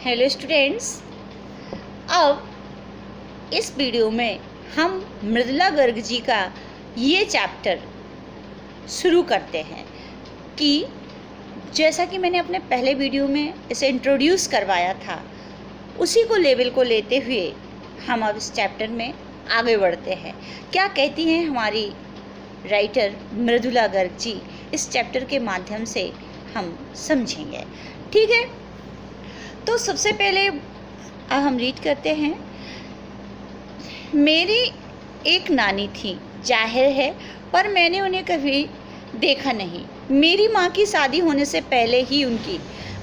Hello students, अब इस video में हम मृदुला गर्ग जी का ये चैप्टर शुरू करते हैं कि जैसा कि मैंने अपने पहले वीडियो में इसे इंट्रोड्यूस करवाया था, उसी को लेवल को लेते हुए हम अब इस चैप्टर में आगे बढ़ते हैं। क्या कहती हैं हमारी राइटर मृदुला गर्ग जी, इस चैप्टर के माध्यम से हम समझेंगे। ठीक है, तो सबसे पहले हम रीड करते हैं। मेरी एक नानी थी, जाहिर है, पर मैंने उन्हें कभी देखा नहीं। मेरी माँ की शादी होने से पहले ही उनकी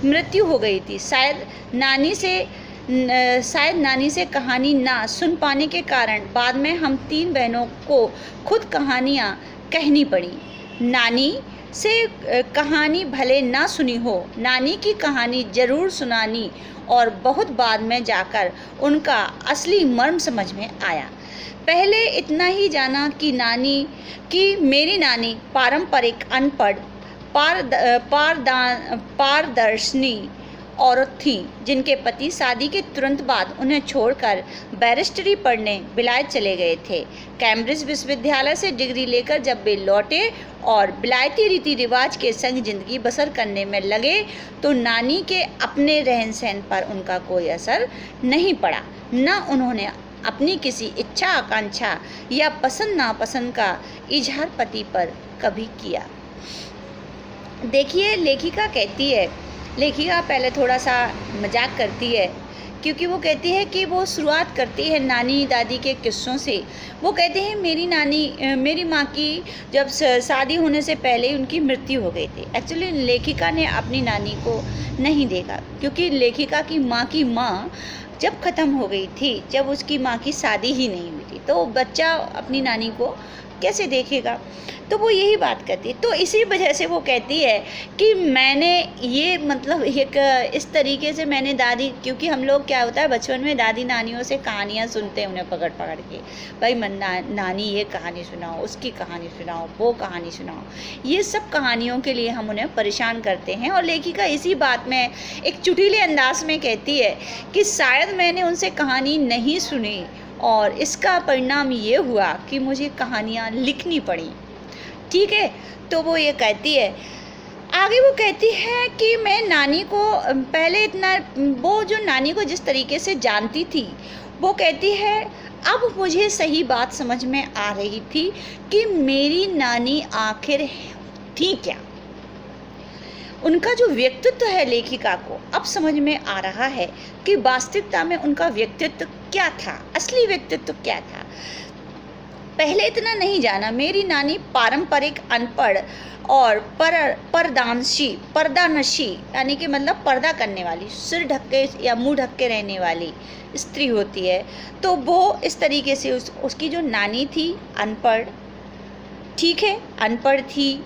मृत्यु हो गई थी। शायद नानी से कहानी ना सुन पाने के कारण बाद में हम 3 बहनों को खुद कहानियाँ कहनी पड़ी। नानी से कहानी भले ना सुनी हो, नानी की कहानी ज़रूर सुनानी, और बहुत बाद में जाकर उनका असली मर्म समझ में आया। पहले इतना ही जाना कि मेरी नानी पारंपरिक अनपढ़ पारदर्शी औरत थी, जिनके पति शादी के तुरंत बाद उन्हें छोड़कर बैरिस्टरी पढ़ने विलायत चले गए थे। कैम्ब्रिज विश्वविद्यालय से डिग्री लेकर जब वे लौटे और विलायती रीति रिवाज के संग जिंदगी बसर करने में लगे, तो नानी के अपने रहन सहन पर उनका कोई असर नहीं पड़ा। न उन्होंने अपनी किसी इच्छा आकांक्षा या पसंद नापसंद का इजहार पति पर कभी किया। देखिए, लेखिका पहले थोड़ा सा मजाक करती है, क्योंकि वो कहती है कि वो शुरुआत करती है नानी दादी के किस्सों से। वो कहते हैं मेरी माँ की जब शादी होने से पहले उनकी मृत्यु हो गई थी। एक्चुअली लेखिका ने अपनी नानी को नहीं देखा, क्योंकि लेखिका की माँ जब ख़त्म हो गई थी, जब उसकी माँ की शादी ही नहीं हुई थी, तो बच्चा अपनी नानी को कैसे देखेगा। तो वो यही बात कहती है। तो इसी वजह से वो कहती है कि मैंने ये मतलब एक इस तरीके से मैंने दादी, क्योंकि हम लोग क्या होता है बचपन में दादी नानियों से कहानियाँ सुनते हैं, उन्हें पकड़ के, भाई नानी ये कहानी सुनाओ, उसकी कहानी सुनाओ, वो कहानी सुनाओ। ये सब कहानियों के लिए हम उन्हें परेशान करते हैं। और लेखिका इसी बात में एक चुटीले अंदाज में कहती है कि शायद मैंने उनसे कहानी नहीं सुनी और इसका परिणाम ये हुआ कि मुझे कहानियाँ लिखनी पड़ी। ठीक है, तो वो ये कहती है, आगे वो कहती है कि मैं नानी को पहले वो जो नानी को जिस तरीके से जानती थी, वो कहती है अब मुझे सही बात समझ में आ रही थी कि मेरी नानी आखिर थी क्या। उनका जो व्यक्तित्व है, लेखिका को अब समझ में आ रहा है कि वास्तविकता में उनका व्यक्तित्व क्या था, असली व्यक्तित्व क्या था। पहले इतना नहीं जाना। मेरी नानी पारंपरिक अनपढ़ और पर्दानशी यानी कि मतलब पर्दा करने वाली, सिर ढक के या मुंह ढक के रहने वाली स्त्री होती है। तो वो इस तरीके से उसकी जो नानी थी अनपढ़, ठीक है, अनपढ़ थी,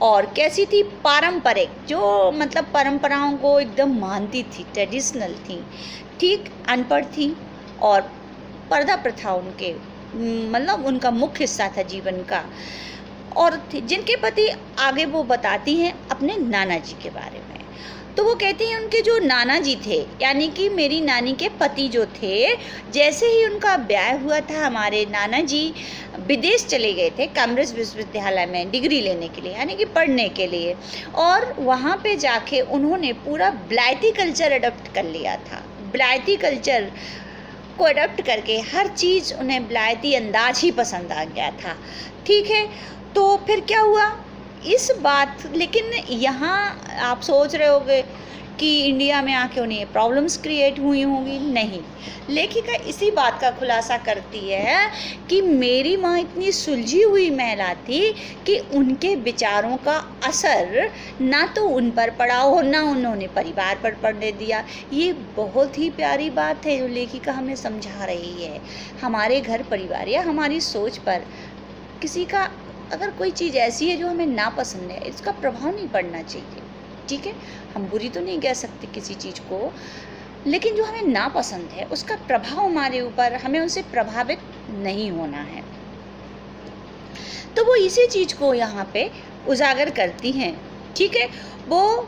और कैसी थी, पारंपरिक, जो मतलब परंपराओं को एकदम मानती थी, ट्रेडिशनल थी, ठीक, अनपढ़ थी, और पर्दा प्रथा उनके मतलब उनका मुख्य हिस्सा था जीवन का। और जिनके पति, आगे वो बताती हैं अपने नाना जी के बारे में। तो वो कहती हैं उनके जो नाना जी थे, यानी कि मेरी नानी के पति जो थे, जैसे ही उनका ब्याह हुआ था, हमारे नाना जी विदेश चले गए थे कैम्ब्रिज विश्वविद्यालय में डिग्री लेने के लिए, यानी कि पढ़ने के लिए। और वहाँ पे जाके उन्होंने पूरा विलायती कल्चर अडॉप्ट कर लिया था। विलायती कल्चर को अडॉप्ट करके हर चीज़ उन्हें विलायती अंदाज ही पसंद आ गया था। ठीक है, तो फिर क्या हुआ इस बात, लेकिन यहाँ आप सोच रहे होंगे कि इंडिया में आके उन्हें प्रॉब्लम्स क्रिएट हुई होंगी। नहीं, लेखिका इसी बात का खुलासा करती है कि मेरी माँ इतनी सुलझी हुई महिला थी कि उनके विचारों का असर ना तो उन पर पड़ा हो, ना उन्होंने परिवार पर पड़ने दिया। ये बहुत ही प्यारी बात है जो लेखिका हमें समझा रही है। हमारे घर परिवार या हमारी सोच पर किसी का अगर कोई चीज़ ऐसी है जो हमें नापसंद है, इसका प्रभाव नहीं पड़ना चाहिए। ठीक है, हम बुरी तो नहीं कह सकते किसी चीज़ को, लेकिन जो हमें नापसंद है उसका प्रभाव हमारे ऊपर, हमें उनसे प्रभावित नहीं होना है। तो वो इसी चीज़ को यहाँ पे उजागर करती हैं। ठीक है, वो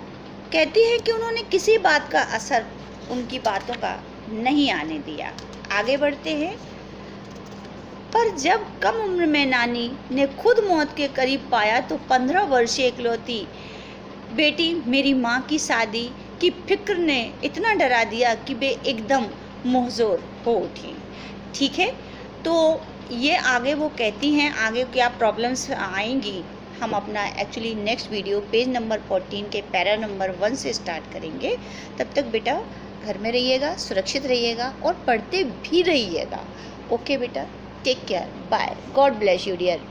कहती है कि उन्होंने किसी बात का असर उनकी बातों का नहीं आने दिया। आगे बढ़ते हैं। पर जब कम उम्र में नानी ने खुद मौत के करीब पाया तो 15 वर्षीय इकलौती बेटी मेरी माँ की शादी की फिक्र ने इतना डरा दिया कि वे एकदम मुहज़ोर हो उठी। ठीक है, तो ये आगे वो कहती हैं आगे क्या प्रॉब्लम्स आएंगी, हम अपना actually next video page number 14 के पैरा नंबर 1 से स्टार्ट करेंगे। तब तक बेटा घर में रहिएगा, सुरक्षित रहिएगा और पढ़ते भी रहिएगा। ओके बेटा, take care, bye, God bless you dear.